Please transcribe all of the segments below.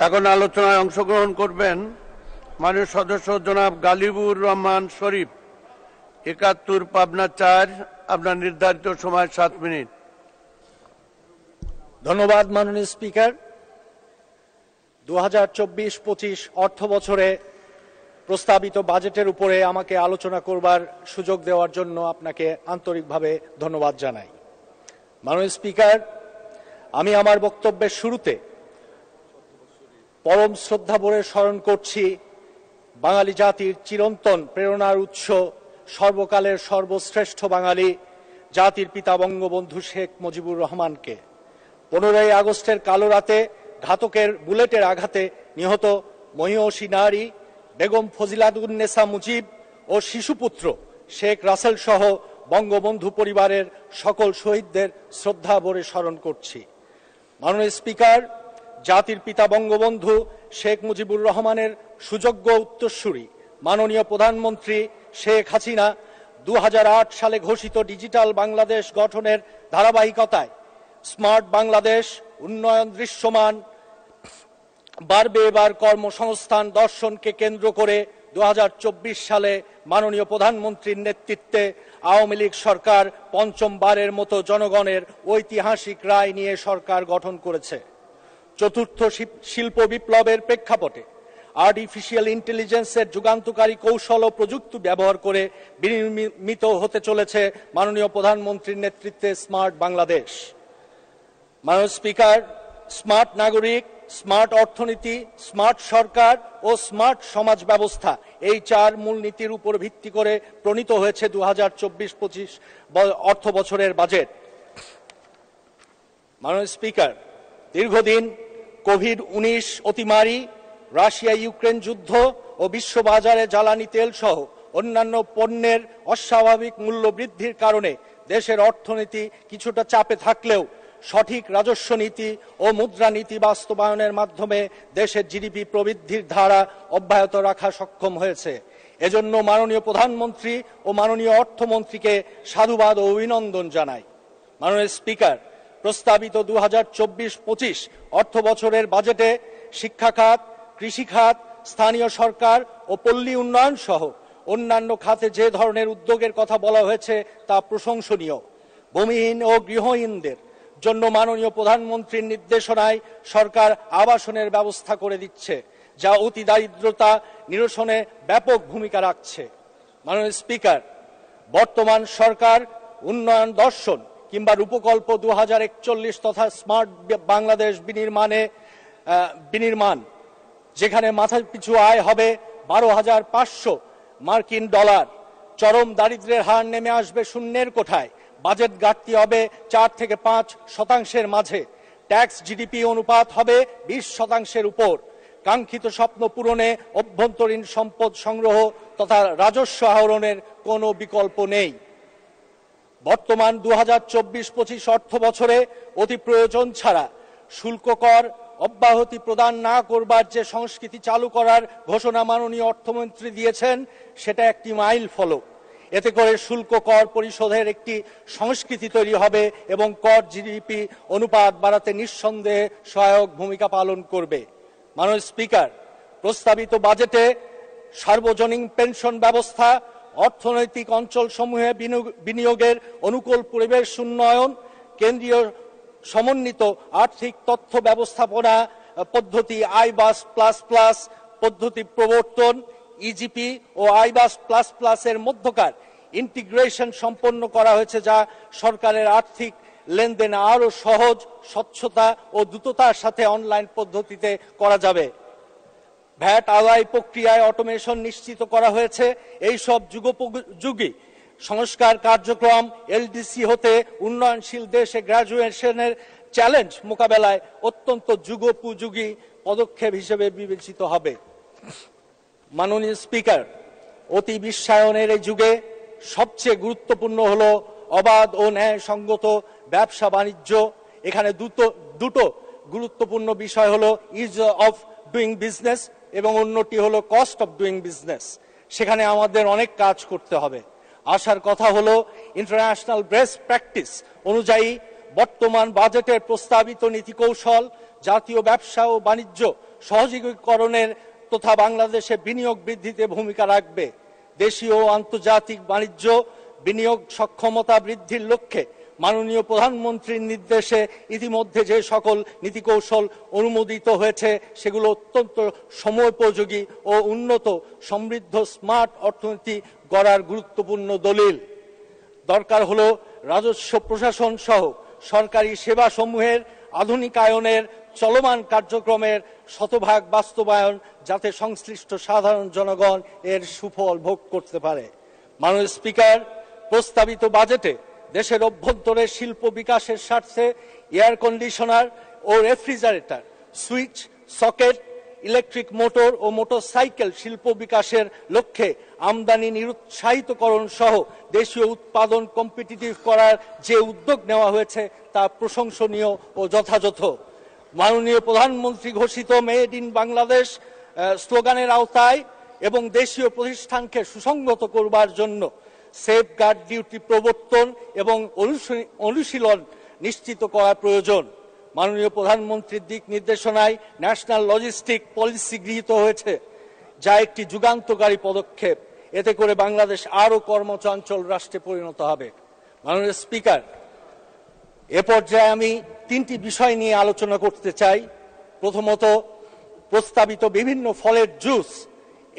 এখন আলোচনায় অংশগ্রহণ করবেন মাননীয় সদস্য জনাব গালিবুর রহমান শরীফ, ৭১ পাবনা ৪। আপনার নির্ধারিত সময় ৭ মিনিট। ধন্যবাদ মাননীয় স্পিকার। ২০২৪-২৫ অর্থ বছরে প্রস্তাবিত বাজেটের উপরে আমাকে আলোচনা করবার সুযোগ দেওয়ার জন্য আপনাকে আন্তরিকভাবে ধন্যবাদ জানাই। মাননীয় স্পিকার, আমি আমার বক্তব্যের শুরুতে পরম শ্রদ্ধা ভরে স্মরণ করছি বাঙালি জাতির চিরন্তন প্রেরণার উৎস, সর্বকালের সর্বশ্রেষ্ঠ বাঙালি জাতির পিতা বঙ্গবন্ধু শেখ মুজিবুর রহমানকে। 15ই আগস্টের কালো রাতে ঘাতকের বুলেটের আঘাতে নিহত মহিয়সী নারী বেগম ফজিলাতুন্নেসা মুজিব ও শিশুপুত্র শেখ রাসেল সহ বঙ্গবন্ধু পরিবারের সকল শহীদদের শ্রদ্ধা ভরে স্মরণ করছি। মাননীয় স্পিকার, জাতির পিতা বঙ্গবন্ধু শেখ মুজিবুর রহমানের সুযোগ্য উত্তরসূরি মাননীয় প্রধানমন্ত্রী শেখ হাসিনা 2008 সালে ঘোষিত ডিজিটাল বাংলাদেশ গঠনের ধারাবাহিকতায় স্মার্ট বাংলাদেশ উন্নয়ন দৃশ্যমান বাড়বে। এবার কর্মসংস্থান দর্শনকে কেন্দ্র করে 2024 সালে মাননীয় প্রধানমন্ত্রীর নেতৃত্বে আওয়ামী লীগ সরকার পঞ্চমবারের মতো জনগণের ঐতিহাসিক রায় নিয়ে সরকার গঠন করেছে। চতুর্থ শিল্প বিপ্লবের প্রেক্ষাপটে আর্টিফিশিয়াল ইন্টেলিজেন্সের যুগান্তকারী কৌশল ও প্রযুক্তি ব্যবহার করে বিনির্মিত হতে চলেছে মাননীয় প্রধানমন্ত্রীর নেতৃত্বে স্মার্ট বাংলাদেশ। মাননীয় স্পিকার, স্মার্ট নাগরিক, স্মার্ট অর্থনীতি, স্মার্ট সরকার ও স্মার্ট সমাজ ব্যবস্থা, এই 4 মূলনীতির উপর ভিত্তি করে প্রণীত হয়েছে 2024-25 অর্থ বছরের বাজেট। মাননীয় স্পিকার, দীর্ঘদিন কোভিড-19 অতিমারি, রাশিয়া ইউক্রেন যুদ্ধ ও বিশ্ববাজারে জ্বালানি তেল সহ অন্যান্য পণ্যের অস্বাভাবিক মূল্য বৃদ্ধির কারণে দেশের অর্থনীতি কিছুটা চাপে থাকলেও সঠিক রাজস্ব নীতি ও মুদ্রানীতি বাস্তবায়নের মাধ্যমে দেশের জিডিপি প্রবৃদ্ধির ধারা অব্যাহত রাখা সক্ষম হয়েছে। এজন্য মাননীয় প্রধানমন্ত্রী ও মাননীয় অর্থমন্ত্রীকে সাধুবাদ ও অভিনন্দন জানাই। মাননীয় স্পিকার, প্রস্তাবিত 2024-25 অর্থ বছরের বাজেটে শিক্ষা খাত, কৃষি খাত, স্থানীয় সরকার ও পল্লী উন্নয়ন সহ অন্যান্য খাতে যে ধরনের উদ্যোগের কথা বলা হয়েছে তা প্রশংসনীয়। ভূমিহীন ও গৃহহীনদের জন্য মাননীয় প্রধানমন্ত্রীর নির্দেশনায় সরকার আবাসনের ব্যবস্থা করে দিচ্ছে, যা অতি দারিদ্রতা নিরসনে ব্যাপক ভূমিকা রাখছে। মাননীয় স্পিকার, বর্তমান সরকার উন্নয়ন দর্শন কিংবা রূপকল্প 2041 তথা স্মার্ট বাংলাদেশ বিনির্মাণ, যেখানে মাথাপিছু আয় হবে $12,500 মার্কিন, চরম দারিদ্র্যের হার নেমে আসবে শূন্যের কোঠায়, বাজেট ঘাটতি হবে 4 থেকে 5% মাঝে, ট্যাক্স জিডিপি অনুপাত হবে 20% উপর, কাঙ্ক্ষিত স্বপ্ন পূরণে অভ্যন্তরীণ সম্পদ সংগ্রহ তথা রাজস্ব আহরণের কোনো বিকল্প নেই। বর্তমান 2024-25 অর্থ বছরে অতি প্রয়োজন ছাড়া শুল্ক কর অব্যাহতি প্রদান না করবার যে সংস্কৃতি চালু করার ঘোষণা মাননীয় অর্থমন্ত্রী দিয়েছেন, সেটা একটি মাইল ফলক। এতে করে শুল্ক কর পরিশোধের একটি সংস্কৃতি তৈরি হবে এবং কর জিডিপি অনুপাত বাড়াতে নিঃসন্দেহে সহায়ক ভূমিকা পালন করবে। মাননীয় স্পিকার, প্রস্তাবিত বাজেটে সার্বজনীন পেনশন ব্যবস্থা, অর্থনৈতিক অঞ্চলসমূহে বিনিয়োগের অনুকূল পরিবেশ উন্নয়ন, কেন্দ্রীয় সমন্বিত আর্থিক তথ্য ব্যবস্থাপনা পদ্ধতি আইবাস++ পদ্ধতি প্রবর্তন, ইজিপি ও আইবাস++ এর মধ্যকার ইন্টিগ্রেশন সম্পন্ন করা হয়েছে, যা সরকারের আর্থিক লেনদেন আরও সহজ, স্বচ্ছতা ও দ্রুততার সাথে অনলাইন পদ্ধতিতে করা যাবে। ভ্যাট আদায় প্রক্রিয়ায় অটোমেশন নিশ্চিত করা হয়েছে। এই সব যুগোপযোগী সংস্কার কার্যক্রম এলডিসি হতে উন্নয়নশীল দেশে গ্রাজুয়েশনের চ্যালেঞ্জ মোকাবেলায় অত্যন্ত যুগোপযোগী পদক্ষেপ হিসেবে বিবেচিত হবে। মাননীয় স্পিকার, অতি বিশ্বায়নের এই যুগে সবচেয়ে গুরুত্বপূর্ণ হলো অবাধ ও ন্যায়সঙ্গত ব্যবসা বাণিজ্য। এখানে দুটো গুরুত্বপূর্ণ বিষয় হলো ইজ অফ ডুইং বিজনেস এবং অন্যটি হলো কস্ট অফ ডুইং বিজনেস। সেখানে আমাদের অনেক কাজ করতে হবে। আশার কথা হলো ইন্টারন্যাশনাল বেস্ট প্র্যাকটিস অনুযায়ী বর্তমান বাজেটের প্রস্তাবিত নীতি কৌশল জাতীয় ব্যবসা ও বাণিজ্য সহযোগীকরণের তথা বাংলাদেশে বিনিয়োগ বৃদ্ধিতে ভূমিকা রাখবে। দেশীয় ও আন্তর্জাতিক বাণিজ্য বিনিয়োগ সক্ষমতা বৃদ্ধির লক্ষ্যে মাননীয় প্রধানমন্ত্রীর নির্দেশে ইতিমধ্যে যে সকল নীতিকৌশল অনুমোদিত হয়েছে সেগুলো অত্যন্ত সময়োপযোগী ও উন্নত সমৃদ্ধ স্মার্ট অর্থনীতি গড়ার গুরুত্বপূর্ণ দলিল। দরকার হলো রাজস্ব প্রশাসন সহ সরকারি সেবা সমূহের আধুনিকায়নের চলমান কার্যক্রমের শতভাগ বাস্তবায়ন, যাতে সংশ্লিষ্ট সাধারণ জনগণ এর সুফল ভোগ করতে পারে। মাননীয় স্পিকার, প্রস্তাবিত বাজেটে দেশের অভ্যন্তরে শিল্প বিকাশের স্বার্থে এয়ার কন্ডিশনার ও refrigerator, switch, socket, electric motor ও মোটরসাইকেল শিল্প বিকাশের লক্ষ্যে আমদানি নিরুৎসাহিতকরণ সহ দেশীয় উৎপাদন কম্পিটিটিভ করার যে উদ্যোগ নেওয়া হয়েছে তা প্রশংসনীয় ও যথাযথ। মাননীয় প্রধানমন্ত্রী ঘোষিত মেড ইন বাংলাদেশ স্লোগানের আওতায় এবং দেশীয় প্রতিষ্ঠানকে সুসংহত করবার জন্য সেফগার্ড ডিউটি প্রবর্তন এবং অনুশীলন নিশ্চিত করা প্রয়োজন। মাননীয় প্রধানমন্ত্রীর দিক নির্দেশনায় ন্যাশনাল লজিস্টিক পলিসি গৃহীত হয়েছে, যা একটি যুগান্তকারী পদক্ষেপ। এতে করে বাংলাদেশ আরও কর্মচঞ্চল রাষ্ট্রে পরিণত হবে। মাননীয় স্পিকার, এ পর্যায়ে আমি তিনটি বিষয় নিয়ে আলোচনা করতে চাই। প্রথমত, প্রস্তাবিত বিভিন্ন ফলের জুস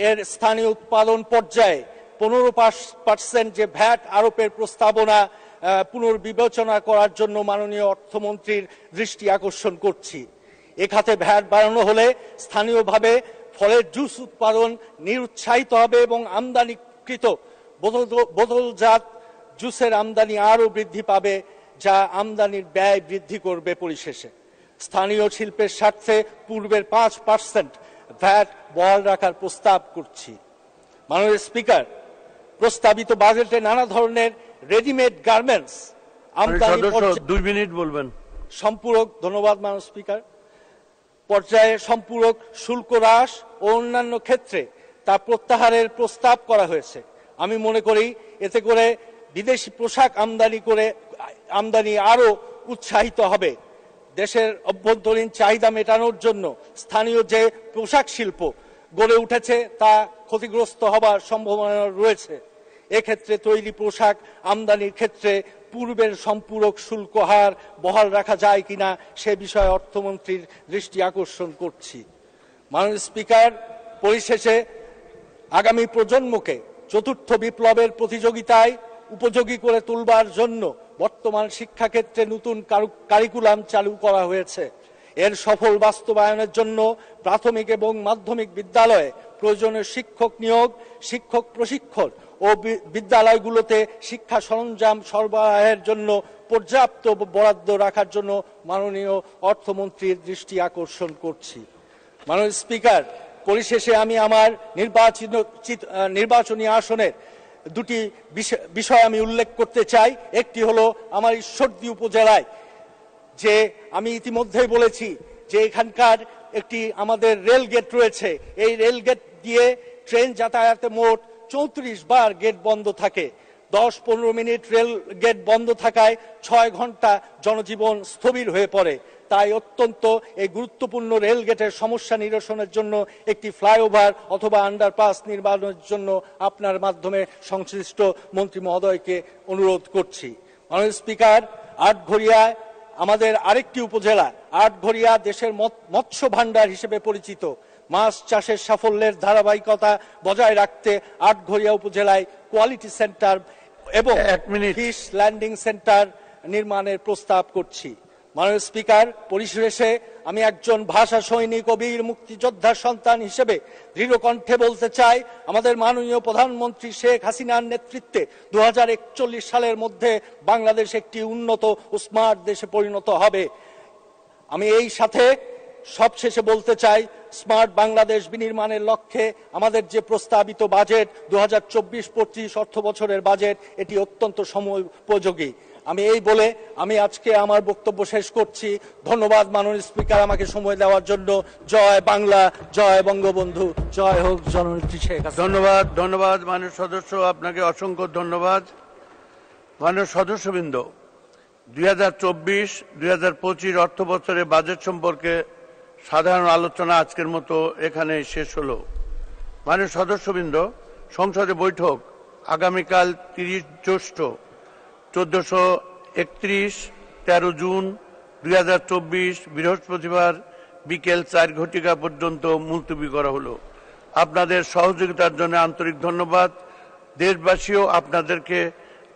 এর স্থানীয় উৎপাদন পর্যায়ে 15% যে ভ্যাট আরোপের প্রস্তাবনা পুনর্বিবেচনা করার জন্য মাননীয় অর্থমন্ত্রীর দৃষ্টি আকর্ষণ করছি। এ খাতে ভ্যাট বাড়ানো হলে স্থানীয়ভাবে ফলের জুস উৎপাদন নিরুৎসাহিত হবে এবং আমদানিকৃত বোতলজাত জুসের আমদানি আরও বৃদ্ধি পাবে, যা আমদানির ব্যয় বৃদ্ধি করবে। পরিশেষে স্থানীয় শিল্পের স্বার্থে পূর্বের 5% ভ্যাট বহাল রাখার প্রস্তাব করছি। মাননীয় স্পিকার, প্রস্তাবিত বাজেটে নানা ধরনের রেডিমেড গার্মেন্টস আমদানি 2 মিনিট বলবেন। সম্পূরক, ধন্যবাদ মাননীয় স্পিকার, পর্যায়ে সম্পূরক শুল্ক হ্রাস ও অন্যান্য ক্ষেত্রে তা প্রত্যাহারের প্রস্তাব করা হয়েছে। আমি মনে করি এতে করে বিদেশি পোশাক আমদানি আরও উৎসাহিত হবে। দেশের অভ্যন্তরীণ চাহিদা মেটানোর জন্য স্থানীয় যে পোশাক শিল্প গড়ে উঠেছে তা ক্ষতিগ্রস্ত হবার সম্ভাবনা রয়েছে। এক্ষেত্রে তৈরি পোশাক আমদানির ক্ষেত্রে পূর্বের সম্পূরক শুল্ক হার বহাল রাখা যায় কিনা সে বিষয়ে অর্থমন্ত্রীর দৃষ্টি আকর্ষণ করছি। মাননীয় স্পিকার, পরিশেষে আগামী প্রজন্মকে চতুর্থ বিপ্লবের প্রতিযোগিতায় উপযোগী করে তুলবার জন্য বর্তমান শিক্ষাক্ষেত্রে নতুন কারিকুলাম চালু করা হয়েছে। এর সফল বাস্তবায়নের জন্য প্রাথমিক এবং মাধ্যমিক বিদ্যালয়ে প্রয়োজনীয় শিক্ষক নিয়োগ, শিক্ষক প্রশিক্ষণ ও বিদ্যালয়গুলোতে শিক্ষা সরঞ্জাম সরবরাহের জন্য পর্যাপ্ত বরাদ্দ রাখার জন্য মাননীয় অর্থমন্ত্রীর দৃষ্টি আকর্ষণ করছি। মাননীয় স্পিকার, পরিশেষে আমি আমার নির্বাচনী আসনের দুটি বিষয় আমি উল্লেখ করতে চাই। একটি হলো আমার ঈশ্বরদী উপজেলায়, যে আমি ইতিমধ্যেই বলেছি যে এখানকার একটি আমাদের রেল গেট রয়েছে। এই রেল গেট দিয়ে ট্রেন যাতায়াতে মোট 34 বার গেট বন্ধ থাকে। 10-15 মিনিট রেল গেট বন্ধ থাকায় 6 ঘন্টা জনজীবন স্থবির হয়ে পড়ে। তাই অত্যন্ত এই গুরুত্বপূর্ণ রেল গেটের সমস্যা নিরসনের জন্য একটি ফ্লাইওভার অথবা আন্ডারপাস নির্মাণের জন্য আপনার মাধ্যমে সংশ্লিষ্ট মন্ত্রী মহোদয়কে অনুরোধ করছি। মাননীয় স্পিকার, আটঘরিয়ায় আমাদের আরেকটি উপজেলা। আটঘরিয়া দেশের মৎস্য ভাণ্ডার হিসেবে পরিচিত। মাছ চাষের সাফল্যের ধারাবাহিকতা বজায় রাখতে আটঘরিয়া উপজেলায় কোয়ালিটি সেন্টার এবং ফিশ ল্যান্ডিং সেন্টার নির্মাণের প্রস্তাব করছি। মাননীয় স্পিকার, পরিশেষে আমি একজন ভাষা সৈনিক ও বীর মুক্তিযোদ্ধার সন্তান হিসেবে দৃঢ় কণ্ঠে বলতে চাই, আমাদের মাননীয় প্রধানমন্ত্রী শেখ হাসিনার নেতৃত্বে 2041 সালের মধ্যে বাংলাদেশ একটি উন্নত ও স্মার্ট দেশে পরিণত হবে। আমি এই সাথে সবশেষে বলতে চাই, স্মার্ট বাংলাদেশ বিনির্মাণের লক্ষ্যে আমাদের যে প্রস্তাবিত বাজেট 2024-25 অর্থ বছরের বাজেট, এটি অত্যন্ত সময়োপযোগী। আমি এই বলে আমি আজকে আমার বক্তব্য শেষ করছি। ধন্যবাদ মাননীয় স্পিকার আমাকে সময় দেওয়ার জন্য। জয় বাংলা, জয় বঙ্গবন্ধু, জয় হোক জননেত্রী শেখ হাসিনা। ধন্যবাদ। ধন্যবাদ মাননীয় সদস্য, আপনাকে অসংখ্য ধন্যবাদ। মাননীয় সদস্যবৃন্দ, 2024-2025 অর্থ বছরের বাজেট সম্পর্কে সাধারণ আলোচনা আজকের মতো এখানে শেষ হলো। মাননীয় সদস্যবৃন্দ, সংসদে বৈঠক আগামীকাল 30 জ্যৈষ্ঠ 1431 13 জুন 2024 বৃহস্পতিবার বিকেল 4 ঘটিকা পর্যন্ত মুলতবি করা হলো। আপনাদের সহযোগিতার জন্য আন্তরিক ধন্যবাদ। দেশবাসীও আপনাদেরকে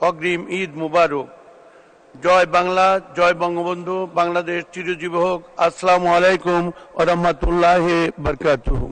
অগ্রিম ঈদ মুবারক। জয় বাংলা, জয় বঙ্গবন্ধু, বাংলাদেশ চিরজীবী হোক। আসসালামু আলাইকুম ওয়া রাহমাতুল্লাহি ওয়া বারাকাতুহু।